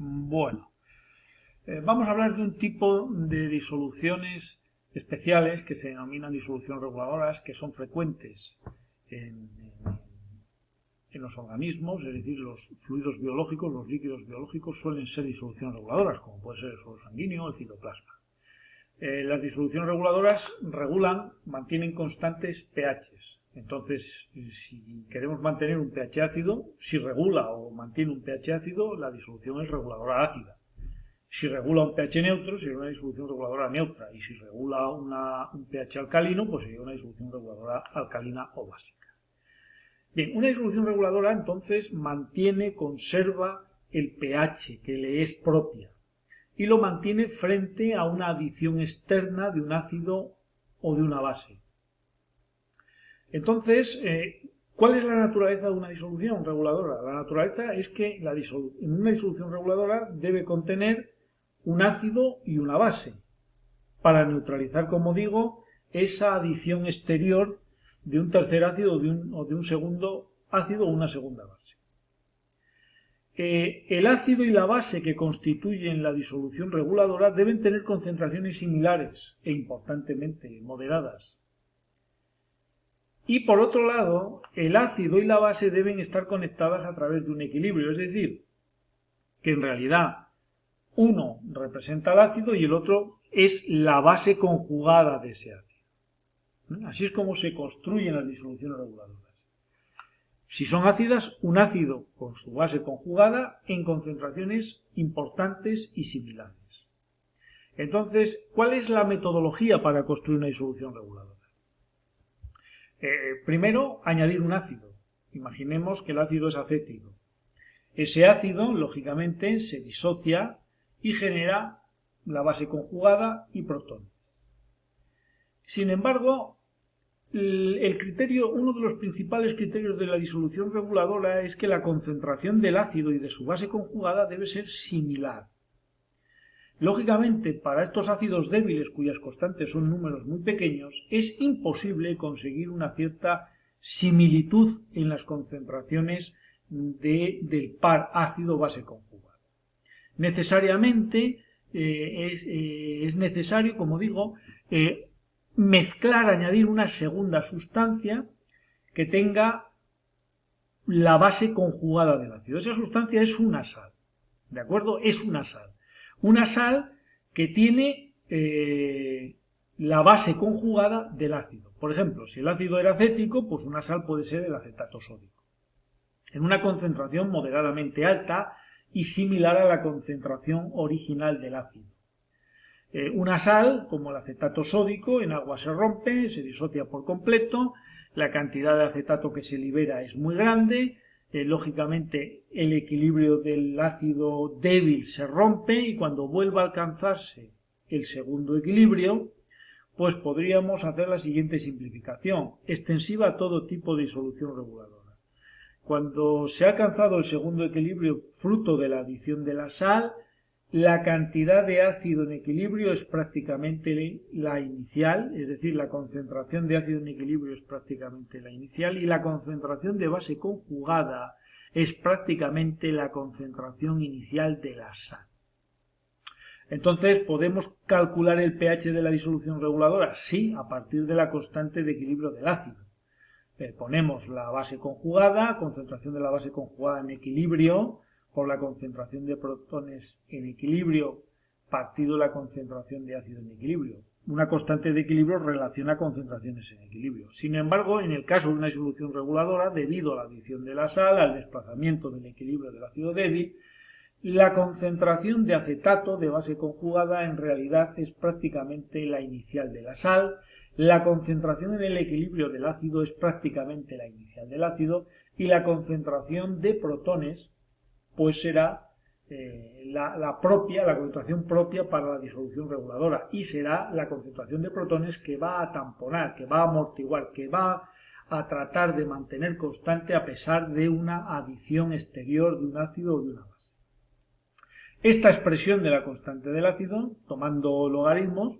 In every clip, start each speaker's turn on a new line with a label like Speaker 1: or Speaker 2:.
Speaker 1: Bueno, vamos a hablar de un tipo de disoluciones especiales que se denominan disoluciones reguladoras, que son frecuentes en, en los organismos, es decir, los fluidos biológicos, los líquidos biológicos suelen ser disoluciones reguladoras, como puede ser el suelo sanguíneo o el citoplasma. Las disoluciones reguladoras mantienen constantes pHs. Entonces, si queremos mantener un pH ácido, si regula o mantiene un pH ácido, la disolución es reguladora ácida. Si regula un pH neutro, sería una disolución reguladora neutra. Y si regula un pH alcalino, pues sería una disolución reguladora alcalina o básica. Bien, una disolución reguladora, entonces, conserva el pH que le es propia y lo mantiene frente a una adición externa de un ácido o de una base. Entonces, ¿cuál es la naturaleza de una disolución reguladora? La naturaleza es que en una disolución reguladora debe contener un ácido y una base para neutralizar, como digo, esa adición exterior de un tercer ácido o de un segundo ácido o una segunda base. El ácido y la base que constituyen la disolución reguladora deben tener concentraciones similares e importantemente moderadas. Y por otro lado, el ácido y la base deben estar conectadas a través de un equilibrio, es decir, que en realidad uno representa el ácido y el otro es la base conjugada de ese ácido. Así es como se construyen las disoluciones reguladoras. Si son ácidas, un ácido con su base conjugada en concentraciones importantes y similares. Entonces, ¿cuál es la metodología para construir una disolución reguladora? Primero, añadir un ácido. Imaginemos que el ácido es acético. Ese ácido, lógicamente, se disocia y genera la base conjugada y protones. Sin embargo, uno de los principales criterios de la disolución reguladora es que la concentración del ácido y de su base conjugada debe ser similar. Lógicamente, para estos ácidos débiles cuyas constantes son números muy pequeños, es imposible conseguir una cierta similitud en las concentraciones del par ácido-base conjugada. Necesariamente es necesario, como digo, añadir una segunda sustancia que tenga la base conjugada del ácido. Esa sustancia es una sal, ¿de acuerdo? Es una sal. Una sal que tiene la base conjugada del ácido. Por ejemplo, si el ácido era acético, pues una sal puede ser el acetato sódico, en una concentración moderadamente alta y similar a la concentración original del ácido. Una sal, como el acetato sódico, en agua se rompe, se disocia por completo, la cantidad de acetato que se libera es muy grande, lógicamente el equilibrio del ácido débil se rompe y cuando vuelva a alcanzarse el segundo equilibrio, pues podríamos hacer la siguiente simplificación, extensiva a todo tipo de disolución reguladora. Cuando se ha alcanzado el segundo equilibrio fruto de la adición de la sal, la cantidad de ácido en equilibrio es prácticamente la inicial, es decir, la concentración de ácido en equilibrio es prácticamente la inicial y la concentración de base conjugada es prácticamente la concentración inicial de la sal. Entonces, ¿podemos calcular el pH de la disolución reguladora? Sí, a partir de la constante de equilibrio del ácido. Ponemos la base conjugada, concentración de la base conjugada en equilibrio, por la concentración de protones en equilibrio partido la concentración de ácido en equilibrio. Una constante de equilibrio relaciona concentraciones en equilibrio. Sin embargo, en el caso de una disolución reguladora, debido a la adición de la sal, al desplazamiento del equilibrio del ácido débil, la concentración de acetato de base conjugada en realidad es prácticamente la inicial de la sal, la concentración en el equilibrio del ácido es prácticamente la inicial del ácido y la concentración de protones pues será la concentración propia para la disolución reguladora y será la concentración de protones que va a tamponar, que va a amortiguar, que va a tratar de mantener constante a pesar de una adición exterior de un ácido o de una base. Esta expresión de la constante del ácido, tomando logaritmos,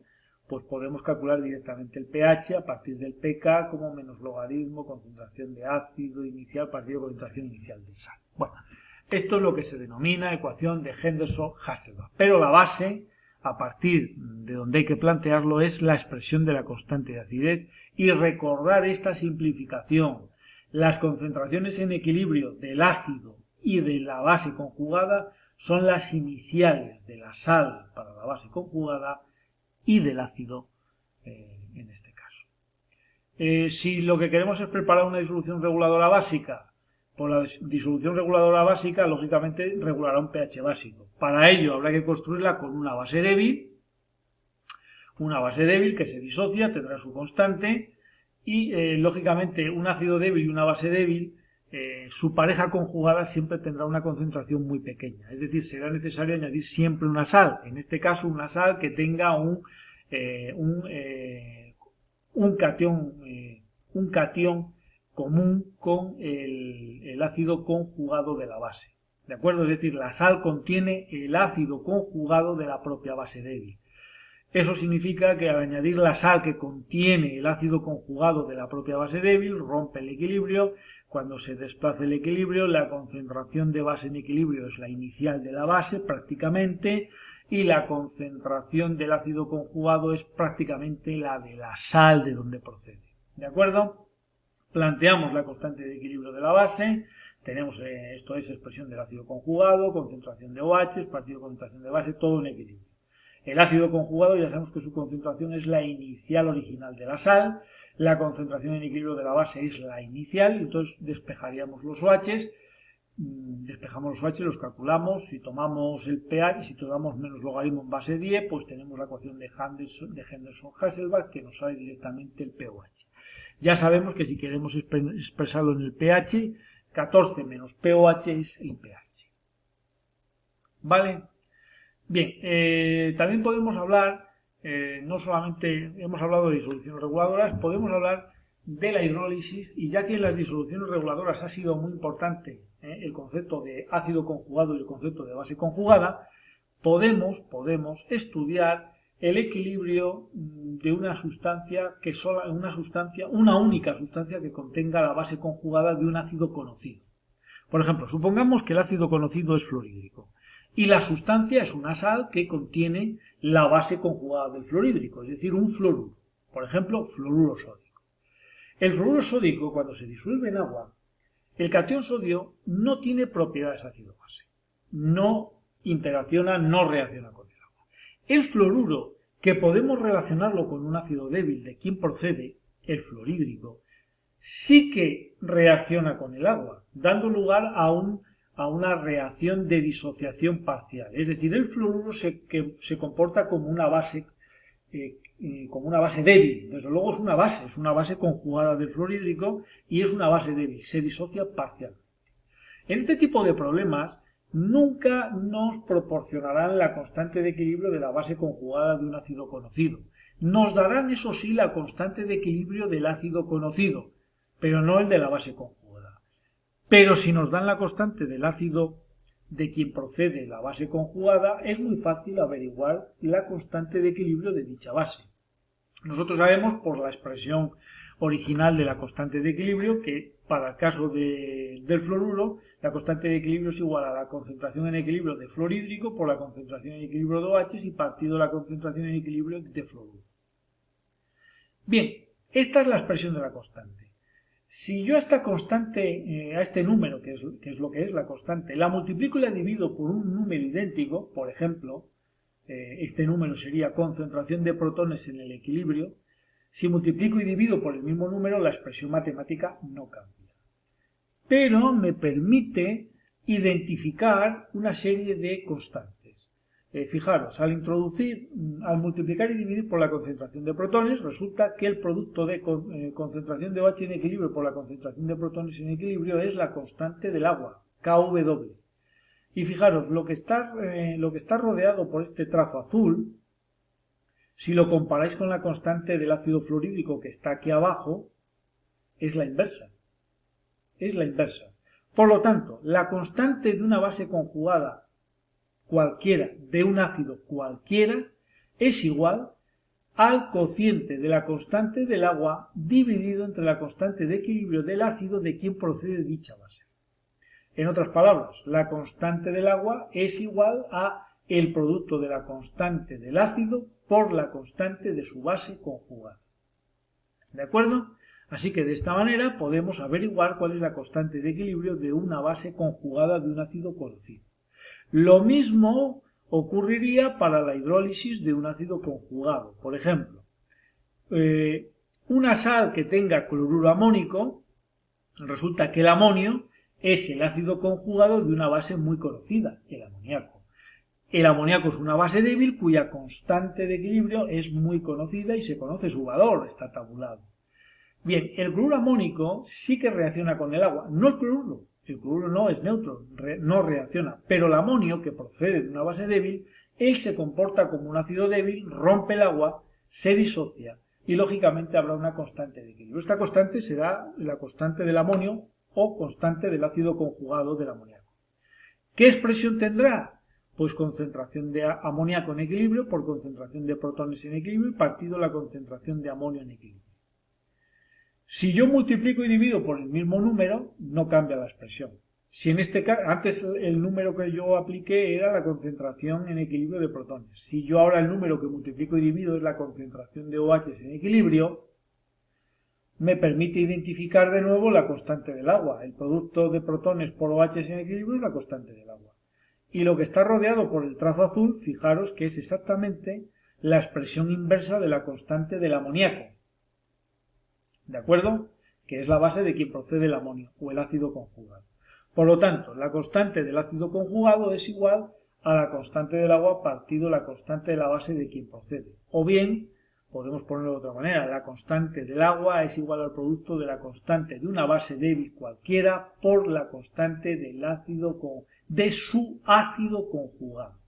Speaker 1: pues podemos calcular directamente el pH a partir del pK como menos logaritmo concentración de ácido inicial partido concentración inicial de sal. Bueno, Esto es lo que se denomina ecuación de Henderson-Hasselbalch. Pero la base, a partir de donde hay que plantearlo, es la expresión de la constante de acidez y recordar esta simplificación. Las concentraciones en equilibrio del ácido y de la base conjugada son las iniciales de la sal para la base conjugada y del ácido en este caso. Si lo que queremos es preparar una disolución reguladora básica, por la disolución reguladora básica, lógicamente regulará un pH básico. Para ello habrá que construirla con una base débil que se disocia, tendrá su constante y, lógicamente, un ácido débil y una base débil, su pareja conjugada siempre tendrá una concentración muy pequeña. Es decir, será necesario añadir siempre una sal. En este caso, una sal que tenga un catión común con el ácido conjugado de la base. ¿De acuerdo? Es decir, la sal contiene el ácido conjugado de la propia base débil. Eso significa que al añadir la sal que contiene el ácido conjugado de la propia base débil, rompe el equilibrio. Cuando se desplaza el equilibrio, la concentración de base en equilibrio es la inicial de la base, prácticamente, y la concentración del ácido conjugado es prácticamente la de la sal de donde procede. ¿De acuerdo? Planteamos la constante de equilibrio de la base, tenemos, esto es expresión del ácido conjugado, concentración de OH, partido de concentración de base, todo en equilibrio. El ácido conjugado ya sabemos que su concentración es la inicial original de la sal, la concentración en equilibrio de la base es la inicial, entonces despejaríamos los OH, los calculamos, si tomamos el pH y si tomamos menos logaritmo en base 10, pues tenemos la ecuación de Henderson-Hasselbalch que nos sale directamente el pOH. Ya sabemos que si queremos expresarlo en el pH, 14 menos pOH es el pH. ¿Vale? Bien, también podemos hablar, no solamente hemos hablado de disoluciones reguladoras, podemos hablar de la hidrólisis, y ya que en las disoluciones reguladoras ha sido muy importante el concepto de ácido conjugado y el concepto de base conjugada, podemos estudiar el equilibrio de una única sustancia que contenga la base conjugada de un ácido conocido. Por ejemplo, supongamos que el ácido conocido es fluorhídrico y la sustancia es una sal que contiene la base conjugada del fluorhídrico, es decir, un fluoruro, por ejemplo, fluoruro sódico. El fluoruro sódico, cuando se disuelve en agua, el catión sodio no tiene propiedades ácido-base, no interacciona, no reacciona con el agua. El fluoruro, que podemos relacionarlo con un ácido débil de quien procede, el fluorhídrico, sí que reacciona con el agua, dando lugar a una reacción de disociación parcial. Es decir, el fluoruro se comporta como una base débil. Desde luego es una base conjugada del fluorhídrico y es una base débil, se disocia parcialmente. En este tipo de problemas nunca nos proporcionarán la constante de equilibrio de la base conjugada de un ácido conocido. Nos darán, eso sí, la constante de equilibrio del ácido conocido, pero no el de la base conjugada. Pero si nos dan la constante del ácido de quien procede la base conjugada, es muy fácil averiguar la constante de equilibrio de dicha base. Nosotros sabemos por la expresión original de la constante de equilibrio que para el caso del fluoruro, la constante de equilibrio es igual a la concentración en equilibrio de fluorhídrico por la concentración en equilibrio de OH y partido la concentración en equilibrio de fluoruro. Bien, esta es la expresión de la constante. Si yo a esta constante, a este número, que es lo que es la constante, la multiplico y la divido por un número idéntico, por ejemplo, este número sería concentración de protones en el equilibrio, si multiplico y divido por el mismo número, la expresión matemática no cambia. Pero me permite identificar una serie de constantes. Fijaros, al multiplicar y dividir por la concentración de protones, resulta que el producto de concentración de OH en equilibrio por la concentración de protones en equilibrio es la constante del agua, KW. Y fijaros, lo que está rodeado por este trazo azul, si lo comparáis con la constante del ácido fluorhídrico que está aquí abajo, es la inversa. Es la inversa. Por lo tanto, la constante de una base conjugada cualquiera, de un ácido cualquiera, es igual al cociente de la constante del agua dividido entre la constante de equilibrio del ácido de quien procede dicha base. En otras palabras, la constante del agua es igual a el producto de la constante del ácido por la constante de su base conjugada. ¿De acuerdo? Así que de esta manera podemos averiguar cuál es la constante de equilibrio de una base conjugada de un ácido conocido. Lo mismo ocurriría para la hidrólisis de un ácido conjugado. Por ejemplo, una sal que tenga cloruro amónico, resulta que el amonio es el ácido conjugado de una base muy conocida, el amoníaco. El amoníaco es una base débil cuya constante de equilibrio es muy conocida y se conoce su valor, está tabulado. Bien, el cloruro amónico sí que reacciona con el agua, no el cloruro no es neutro, no reacciona, pero el amonio, que procede de una base débil, él se comporta como un ácido débil, rompe el agua, se disocia y lógicamente habrá una constante de equilibrio. Esta constante será la constante del amonio o constante del ácido conjugado del amoníaco. ¿Qué expresión tendrá? Pues concentración de amoníaco en equilibrio por concentración de protones en equilibrio partido la concentración de amonio en equilibrio. Si yo multiplico y divido por el mismo número, no cambia la expresión. Si en este caso, antes el número que yo apliqué era la concentración en equilibrio de protones. Si yo ahora el número que multiplico y divido es la concentración de OH en equilibrio, me permite identificar de nuevo la constante del agua. El producto de protones por OH en equilibrio es la constante del agua. Y lo que está rodeado por el trazo azul, fijaros que es exactamente la expresión inversa de la constante del amoníaco. ¿De acuerdo? Que es la base de quien procede el amonio o el ácido conjugado. Por lo tanto, la constante del ácido conjugado es igual a la constante del agua partido la constante de la base de quien procede. O bien, podemos ponerlo de otra manera, la constante del agua es igual al producto de la constante de una base débil cualquiera por la constante del ácido de su ácido conjugado.